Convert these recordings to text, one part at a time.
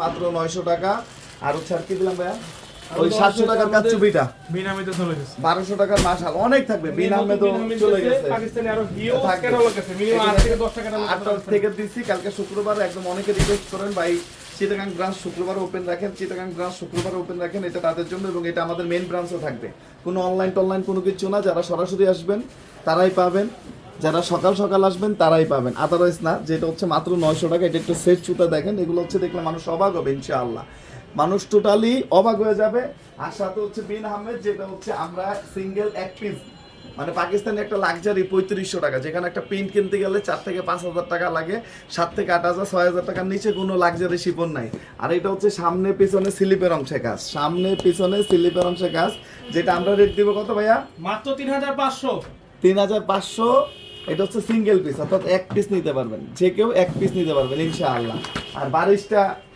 মাত্র 900 টাকা। আর হচ্ছে আর কি দিলাম ভাইয়া, ওই 700 টাকার কাচ্চুপিটা বিনামিতে চলে গেছে, 1200 টাকার মাশাল অনেক থাকবে। বিনামে তো চলে গেছে, পাকিস্তানি আরো হিও ক্যাটালগ আছে, মিনিমাম 8 থেকে 10 টাকা থেকে দিছি। কালকে শুক্রবার একদম অনেকে রিকোয়েস্ট করেন ভাই চিটাগাং ব্রাঞ্চ শুক্রবার ওপেন রাখেন, চিটাগাং ব্রাঞ্চ শুক্রবার ওপেন রাখেন। এটা তাদের জন্য এবং এটা আমাদের মেইন ব্রাঞ্চও থাকবে। কোনো অনলাইন টনলাইন কোনো কিছু না। যারা সরাসরি আসবেন তারাই পাবেন, যারা সকাল সকাল আসবেন তারাই পাবেন, আদারওয়াইজ না। যেটা হচ্ছে মাত্র 900 টাকা। এটা একটু সেট জুতা দেখেন, এগুলো হচ্ছে দেখলে মানুষ অবাক হবে ইনশাআল্লাহ, মানুষ টোটালি অবাক হয়ে যাবে। আর সাথে হচ্ছে বিন আহমেদ, যেটা হচ্ছে আমরা সিঙ্গেল এক পিস মানে পাকিস্তানি একটা লাক্সারি 3500 টাকা, যেখানে একটা প্রিন্ট কিনতে গেলে 4 থেকে 5,000 টাকা লাগে, 7 থেকে 8,000 6,000 টাকার নিচে কোনো লাক্সারি শিপন নাই। আর এটা হচ্ছে সামনে পিছনে স্লিপের অংশে কাজ, সামনে পিছনে স্লিপের অংশে কাজ, যেটা আমরা রেট দিব কত ভাইয়া? মাত্র 3500। 3500। এটা হচ্ছে সিঙ্গেল পিস, অর্থাৎ এক পিস নিতে পারবেন, যে কেউ এক পিস নিতে পারবেন ইনশাআল্লাহ। আর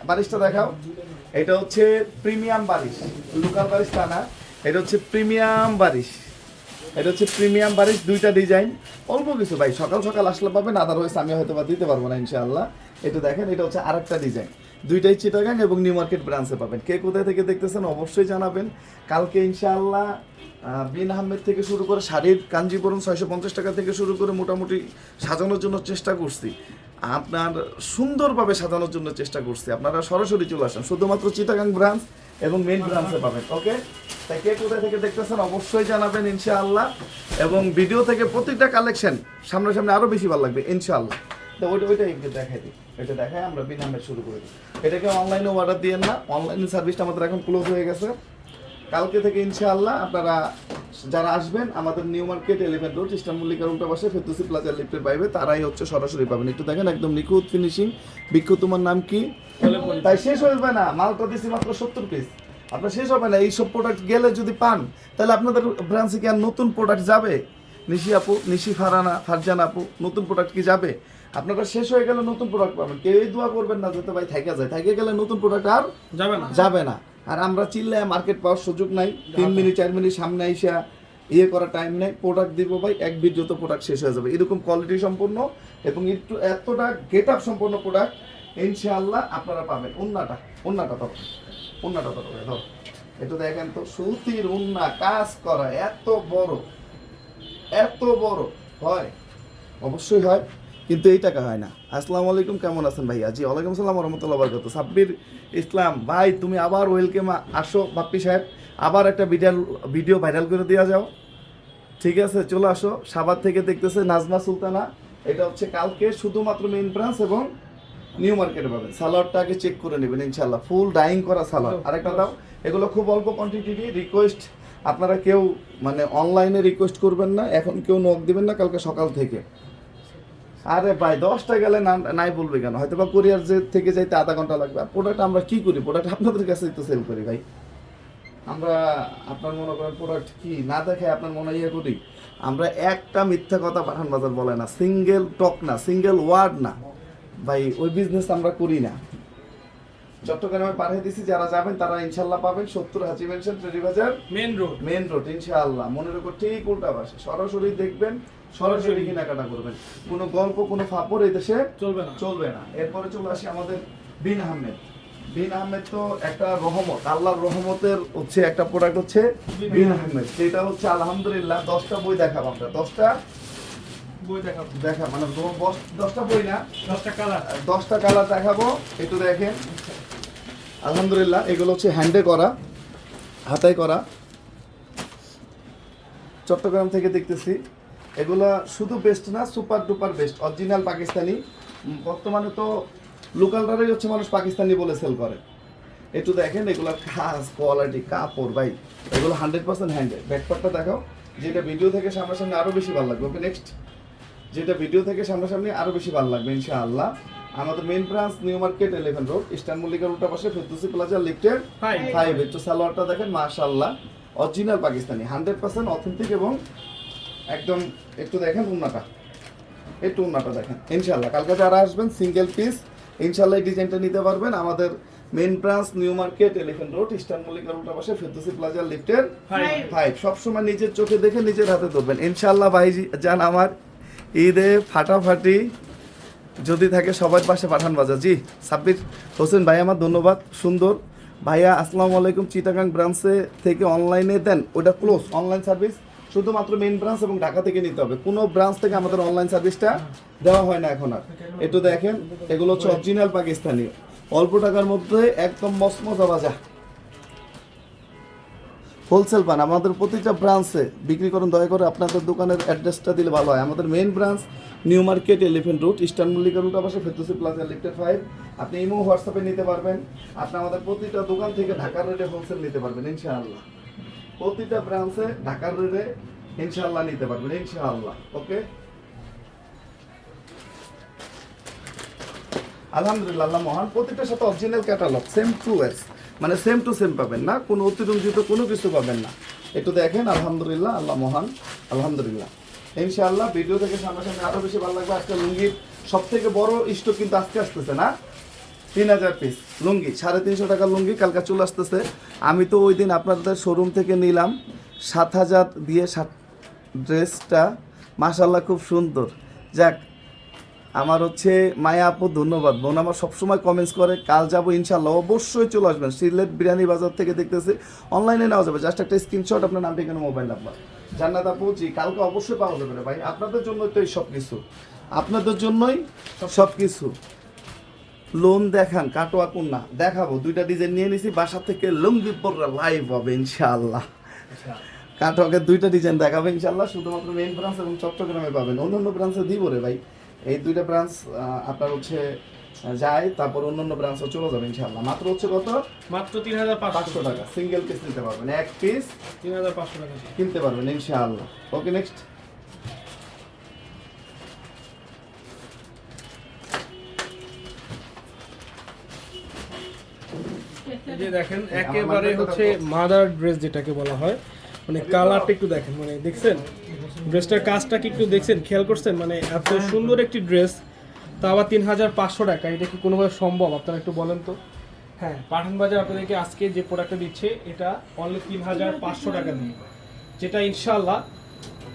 বারিশটা দেখাও। এটা হচ্ছে প্রিমিয়াম বারিশ, লোকাল বারিশ তা না, এটা হচ্ছে প্রিমিয়াম বারিশ। এটা হচ্ছে প্রিমিয়াম বারিশ, দুইটা ডিজাইন, অল্প কিছু ভাই সকাল সকাল আসলে পাবেন, আদারওয়াইজ আমি হয়তো বা দিতে পারবো না ইনশাআল্লাহ। এটা দেখেন, এটা হচ্ছে আরেকটা ডিজাইন, দুইটাই চিটাগাং এবং নিউ মার্কেট ব্রাঞ্চে পাবেন। কে কোথায় থেকে দেখতেছেন অবশ্যই জানাবেন। কালকে ইনশাআল্লাহ বিন আহমেদ থেকে শুরু করে শাড়ির কাঞ্জিপুরম 650 টাকা থেকে শুরু করে মোটামুটি সাজানোর জন্য চেষ্টা করছি, আপনার সুন্দরভাবে সাজানোর জন্য চেষ্টা করছি। আপনারা সরাসরি চলে আসেন, শুধুমাত্র চিটাগাং ব্রাঞ্চ এবং মেইন ব্রাঞ্চে পাবেন। ওকে, তাই কে কোথায় থেকে দেখতেছেন অবশ্যই জানাবেন ইনশাআল্লাহ। এবং ভিডিও থেকে প্রত্যেকটা কালেকশন সামনাসামনি আরও বেশি ভালো লাগবে ইনশাআল্লাহ। তো ওইটা একটু দেখাই দিই, এটা দেখায় আমরা বিন আহমেদ শুরু করে দিই। এটাকে অনলাইনে অর্ডার দিয়েন না, অনলাইন সার্ভিসটা আমাদের এখন ক্লোজ হয়ে গেছে। কালকে থেকে ইনশাআল্লাহ আপনারা যারা আসবেন আমাদের নিউ মার্কেট 11 রোড ইস্টার্ন মল্লিকার উল্টা পাশে ফেরদৌসি প্লাজা লিফটের পাইবে, তারাই হচ্ছে সরাসরি পাবেন। একটু দেখেন একদম নিখুঁত ফিনিশিং। বিক্ষু তোমার নাম কি? তাই শেষ হয়ে না, মালটা দিছি মাত্র 70 পিস, আপনার শেষ হবে না। এইসব প্রোডাক্ট গেলে যদি পান তাহলে আপনাদের ব্রাঞ্চে কি আর নতুন প্রোডাক্ট যাবে? নিশি আপু, নিশি ফারজান আপু, নতুন প্রোডাক্ট কি যাবে? আপনারা শেষ হয়ে গেলে নতুন প্রোডাক্ট পাবেন। কেউই দোয়া করবেন না যাতে ভাই থাইকা যায়, থাইকে গেলে নতুন প্রোডাক্ট আর যাবে না। আর আমরা চিল্লায় মার্কেট পাওয়ার সুযোগ নাই, 3 মিনিট 4 মিনিট সামনে আইসা করার টাইম নেই। প্রোডাক্ট দিব ভাই, এক ভিডিওতে প্রোডাক্ট শেষ হয়ে যাবে। এরকম কোয়ালিটি সম্পন্ন এবং একটু এতটা গেট আপ সম্পন্ন প্রোডাক্ট ইনশাআল্লাহ আপনারা পাবেন। উন্নাটা তো ধরো, এটা দেখেন তো, সুতির উন্না কাজ করা, এত বড় হয়, অবশ্যই হয়, কিন্তু এই টাকা হয় না। আসসালামু আলাইকুম, কেমন আছেন ভাইয়া? জি ওয়ালাইকুম আসসালাম ওয়া রাহমাতুল্লাহি ওয়া বারাকাতুহু। সাব্বির ইসলাম ভাই, তুমি আবার ওয়েলকাম আসো। বাপ্পি সাহেব আবার একটা ভিডিও ভাইরাল করে দেওয়া যাও, ঠিক আছে? চলে আসো। সাভার থেকে দেখতেছে নাজমা সুলতানা। এটা হচ্ছে কালকে শুধুমাত্র মেইন ব্রাঞ্চ এবং নিউ মার্কেটে পাবেন। সালোয়ারটা আগে চেক করে নেবেন ইনশাআল্লাহ, ফুল ডাইং করা সালোয়ার। আরেকটা দাও, এগুলো খুব অল্প কোয়ান্টিটি। রিকোয়েস্ট আপনারা কেউ মানে অনলাইনে রিকোয়েস্ট করবেন না, এখন কেউ নক দিবেন না কালকে সকাল থেকে। আরে ভাই 10টা গেলে নাই বলবে কেন? হয়তো বা কোরিয়ার যে থেকে যাইতে আধা ঘন্টা লাগবে। আর প্রোডাক্ট আমরা কি করি? প্রোডাক্ট আপনাদের কাছেই তো সেল করি ভাই। আমরা আপনার মনে করেন প্রোডাক্ট কি না দেখে আপনার মনে করি? আমরা একটা মিথ্যা কথা পাঠান বাজার বলে না, সিঙ্গেল টক না, সিঙ্গেল ওয়ার্ড না ভাই, ওই বিজনেস আমরা করি না। চট্টগ্রামে পাঠিয়ে দিছি, যারা যাবেন তারা ইনশাআল্লাহ পাবেন। 70 হাজি মেনশন ট্রেডি বাজার মেইন রোড ইনশাআল্লাহ। মনের উপর ঠিক উল্টা পাশে, সরাসরি দেখবেন, সরাসরি কেনাকাটা করবেন। কোনো গল্প কোনো ফাপড় এই দেশে চলবে না। এরপরে চলে আসি আমাদের বিন আহমেদ। বিন আহমেদ তো একটা রহমত, আল্লাহর রহমতের হচ্ছে একটা প্রোডাক্ট হচ্ছে বিন আহমেদ। সেটা হচ্ছে আলহামদুলিল্লাহ 10টা বই দেখাবো আমরা, 10টা বই দেখা মানে 10টা বই না, 10টা কালার দেখাবো। একটু দেখেন আলহামদুলিল্লাহ, এগুলো হচ্ছে হ্যান্ডে করা, হাতায় করা, চট্টগ্রাম থেকে দেখতেছি। এগুলা শুধু বেস্ট না, super duper best, original Pakistani. বর্তমানে তো লোকালটারই হচ্ছে মানুষ পাকিস্তানি বলে সেল করে। একটু দেখেন এগুলোর কাজ, কোয়ালিটি, কাপড় ভাই, এগুলো 100% হ্যান্ডেড। ব্যাকপার্টটা দেখাও, যেটা ভিডিও থেকে সামনাসামনি আরও বেশি ভালো লাগবে। ওকে নেক্সট, যেটা ভিডিও থেকে সামনাসামনি আরও বেশি ভালো লাগবে ইনশাআল্লাহ। আমাদের main branch new market 11 road eastern মল্লিকার উল্টা পাশে ফেরদৌসি প্লাজা লিফটের 5। একটু সালোয়ারটা দেখেন, মাশাআল্লাহ অরিজিনাল পাকিস্তানি, 100% অথেন্টিক এবং একদম। একটু দেখেন উন্নাটা, একটু উন্নাটা দেখেন ইনশাআল্লাহ। কালকে যারা আসবেন সিঙ্গেল পিস ইনশাআল্লাহ এই ডিজাইনটা নিতে পারবেন। আমাদের main branch new market 11 road eastern মল্লিকার উল্টা পাশে ফেরদৌসি প্লাজা লিফটের 5। সবসময় নিজের চোখে দেখে নিজের হাতে ধরবেন ইনশাআল্লাহ। ভাই জান আমার ঈদে ফাটাফাটি যদি থাকে সবার পাশে পাঠান বাজার। জি সাব্বির হোসেন ভাই আমার ধন্যবাদ, সুন্দর ভাইয়া। আসসালামু আলাইকুম। চিটাগাং ব্রাঞ্চে থেকে অনলাইনে দেন, ওটা ক্লোজ অনলাইন সার্ভিস, শুধুমাত্র মেইন ব্রাঞ্চ এবং ঢাকা থেকে নিতে হবে। কোনো ব্রাঞ্চ থেকে আমাদের অনলাইন সার্ভিসটা দেওয়া হয় না এখন আর। একটু দেখেন, এগুলো হচ্ছে অরিজিনাল পাকিস্তানি, অল্প টাকার মধ্যে একদম মসমজা বাজা হোলসেল পান। আমাদের প্রতিটা ব্রাঞ্চে বিক্রি করুন, দয়া করে আপনাদের দোকানের অ্যাড্রেসটা দিলে ভালো হয়। আমাদের main branch new market, elephant road, eastern Mallika road, আবাসে ফেরদৌসি প্লাজা, লিফটেড 5। আপনি ইমো হোয়াটসঅ্যাপে নিতে পারবেন। আপনি আমাদের প্রতিটা দোকান থেকে ঢাকার রেটে হোলসেল নিতে পারবেন ইনশাআল্লাহ। প্রতিটা ব্রাঞ্চে ঢাকার রেটে ইনশাআল্লাহ নিতে পারবেন ইনশাআল্লাহ। ওকে, আলহামদুলিল্লাহ, আল্লাহ মহান। প্রতিটার সাথে original catalogue, same to S, মানে সেম টু সেম পাবেন না, কোনো অতিরঞ্জিত কোনো কিছু পাবেন না। একটু দেখেন, আলহামদুলিল্লাহ, আল্লাহ মহান, আলহামদুলিল্লাহ। ইনশাআল্লাহ ভিডিও থেকে সামনাসামনি আরও বেশি ভালো লাগবে। আজকে লুঙ্গির সব থেকে বড় স্টক কিন্তু আজকে আসতেছে না, 3000 পিস লুঙ্গি, 350 টাকার লুঙ্গি কালকে চলে আসতেছে। আমি তো ওই দিন আপনাদের শোরুম থেকে নিলাম 7000 দিয়ে ড্রেসটা, মাশাআল্লাহ খুব সুন্দর। যাক, আমার হচ্ছে মায়া আপু ধন্যবাদ। বোন আমার সবসময় কমেন্টস করে, কাল যাবো ইনশাল্লাহ, অবশ্যই চলে আসবেন। সিলেট বিরিয়ানি বাজার থেকে দেখতেছি, অনলাইনে নেওয়া যাবে, জাস্ট একটা স্ক্রিনশট, আপনার নাম, ঠিকানা, মোবাইল নাম্বার। জান্নাত আপু জি, কালকে অবশ্যই পাওয়া যাবে রে ভাই, আপনাদের জন্যই তো এই সব কিছু, আপনাদের জন্যই সব কিছু। লোন দেখান, কাটোয়া কন্যা দেখাবো, 2টা ডিজাইন নিয়ে নিছি, বাসা থেকে লুঙ্গি পরে লাইভ হবে ইনশাআল্লাহ। কাটোয়াকে 2টা ডিজাইন দেখাবে ইনশাআল্লাহ, শুধুমাত্র মেইন ব্রাঞ্চ এবং চট্টগ্রামে পাবেন। অন্যান্য ব্রাঞ্চে দিব রে ভাই, এই 2টা ব্রাঞ্চ আপনার হচ্ছে যায়, তারপর অন্যান্য ব্রাঞ্চে চলে যাবে ইনশাআল্লাহ। মাত্র হচ্ছে কত? মাত্র 3500 টাকা সিঙ্গেল পিস নিতে পারবেন, এক পিস 3500 টাকা কিনতে পারবেন ইনশাআল্লাহ। ওকে, নেক্সট। এই যে দেখেন, একেবারে হচ্ছে মাদার ড্রেস যেটাকে বলা হয়, মানে কালারটা একটু দেখেন, মানে দেখছেন ড্রেসটার কাজটা কি একটু দেখছেন, খেয়াল করছেন? মানে এত সুন্দর একটি ড্রেস, তা আবার 3500 টাকা, এটা কি কোনোভাবে সম্ভব? আপনারা একটু বলেন তো। হ্যাঁ, পাঠান বাজার আপনাদেরকে আজকে যে প্রোডাক্টটা দিচ্ছে, এটা অনলি 3500 টাকা দিয়ে, যেটা ইনশাআল্লাহ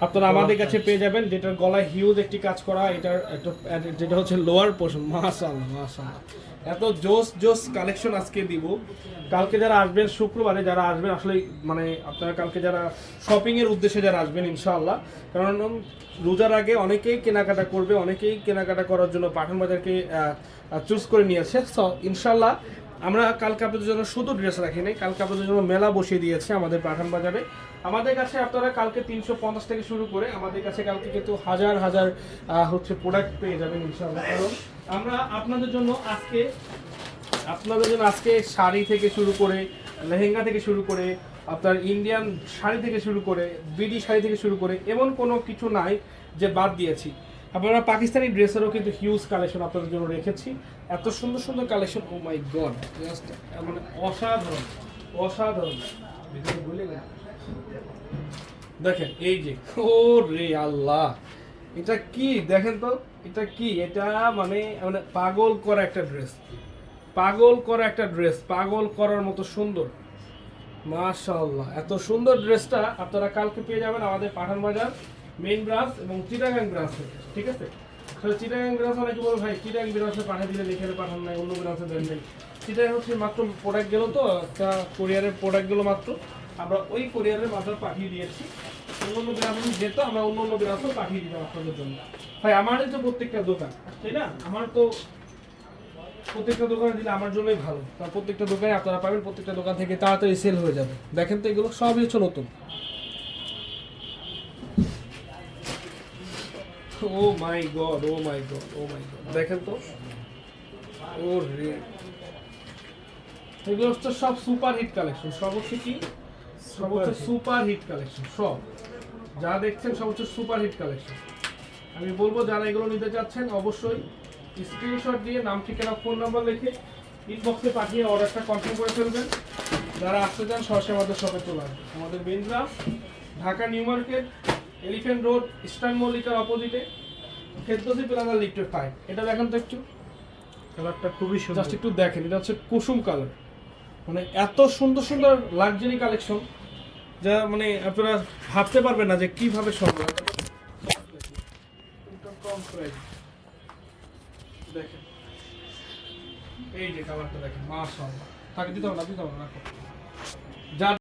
আপনারা আমাদের কাছে পেয়ে যাবেন, যেটার গলায় হিউজ একটি কাজ করা, এটার একটা যেটা হচ্ছে লোয়ার পোর্শন। মাশাআল্লাহ মাশাআল্লাহ, এত জোস জোস কালেকশন আজকে দিব। কালকে যারা আসবেন, শুক্রবারে যারা আসবেন, আসলে মানে আপনারা কালকে যারা শপিংয়ের উদ্দেশ্যে যারা আসবেন ইনশাআল্লাহ, কারণ রোজার আগে অনেকেই কেনাকাটা করবে, অনেকেই কেনাকাটা করার জন্য পাঠান বাজারকে চুজ করে নিয়েছে। সো ইনশাআল্লাহ আমরা কালকে আপনাদের জন্য শুধু ড্রেস রাখি নাই, কালকে আপনাদের জন্য মেলা বসিয়ে দিয়েছে আমাদের পাঠান বাজারে। আমাদের কাছে আপনারা কালকে 350 থেকে শুরু করে আমাদের কাছে কালকে কিন্তু হাজার হাজার হচ্ছে প্রোডাক্ট পেয়ে যাবেন ইনশাআল্লাহ। কারণ আমরা আপনাদের জন্য আজকে শাড়ি থেকে শুরু করে, লেহেঙ্গা থেকে শুরু করে, আপনার ইন্ডিয়ান শাড়ি থেকে শুরু করে, বিডি শাড়ি থেকে শুরু করে, এমন কোনো কিছু নাই যে বাদ দিয়েছি। আপনারা পাকিস্তানি ড্রেসেরও কিন্তু হিউজ কালেকশন আপনাদের জন্য রেখেছি, এত সুন্দর সুন্দর কালেকশন। ও মাই গড, জাস্ট মানে অসাধারণ অসাধারণ। দেখেন এই যে, ও রে আল্লাহ, এটা কি দেখেন তো, এটা কি, এটা মানে মানে পাগল করা একটা ড্রেস, পাগল করা একটা ড্রেস, পাগল করার মতো সুন্দর। মাশাআল্লাহ, এত সুন্দর ড্রেসটা আপনারা কালকে পেয়ে যাবেন আমাদের পাঠান বাজার মেইন ব্রাঞ্চ এবং চিটাগাং ব্রাঞ্চ থেকে, ঠিক আছে? তো চিটাগাং ব্রাঞ্চ অনেকে বলবো ভাই চিটাগাং ব্রাঞ্চে পাঠিয়ে দিলে এখানে পাঠান নাই, অন্য ব্রাঞ্চে দেন নাই। চিটাগাং হচ্ছে মাত্র প্রোডাক্ট গেলো, তো একটা কোরিয়ারের প্রোডাক্ট গেলো মাত্র, আমরা ওই কোরিয়ারের মাধ্যমে পাঠিয়ে দিয়েছি। অন্য ব্রাঞ্চে যেত, আমরা অন্য ব্রাঞ্চেও পাঠিয়ে দিতাম আপনাদের জন্য। ভাই আমাদের তো প্রত্যেকটা দোকান, তাই না? আমার তো প্রত্যেকটা দোকানে দিলে আমার জন্যই ভালো, কারণ প্রত্যেকটা দোকানে আপনারা পাবেন, প্রত্যেকটা দোকান থেকে তাড়াতাড়ি সেল হয়ে যাবে। দেখেন তো, এগুলো সবই হচ্ছে নতুন। ও মাই গড, ও মাই গড, ও মাই গড, দেখেন তো, ও রে, এগুলো হচ্ছে সব সুপার হিট কালেকশন। সব হচ্ছে কি, সব হচ্ছে সুপার হিট কালেকশন, সব যা দেখছেন সব হচ্ছে সুপার হিট কালেকশন। আমি বলবো যারা এগুলো নিতে চাচ্ছেন অবশ্যই স্ক্রিনশট দিয়ে নাম, ঠিকানা, ফোন নাম্বার লিখে ইনবক্সে পাঠিয়ে অর্ডারটা কনফার্ম করে ফেলবেন। যারা আসতে চান সরাসরি আমাদের শপে চলে আসবেন। আমাদের main branch Dhaka new market, elephant road, eastern মল্লিকার অপোজিটে, ফেরদৌসি প্লাজা, লিফটেড 5। এটা দেখেন তো একটু, কালারটা খুবই সুন্দর, জাস্ট একটু দেখেন, এটা হচ্ছে কুসুম কালার। মানে এত সুন্দর সুন্দর লাক্সারি কালেকশন, যা মানে আপনারা ভাবতে পারবেন না যে কিভাবে সম্ভব। এই যে কালারটা দেখেন মাশাআল্লাহ। তাকে দিতে হবে না রাখো।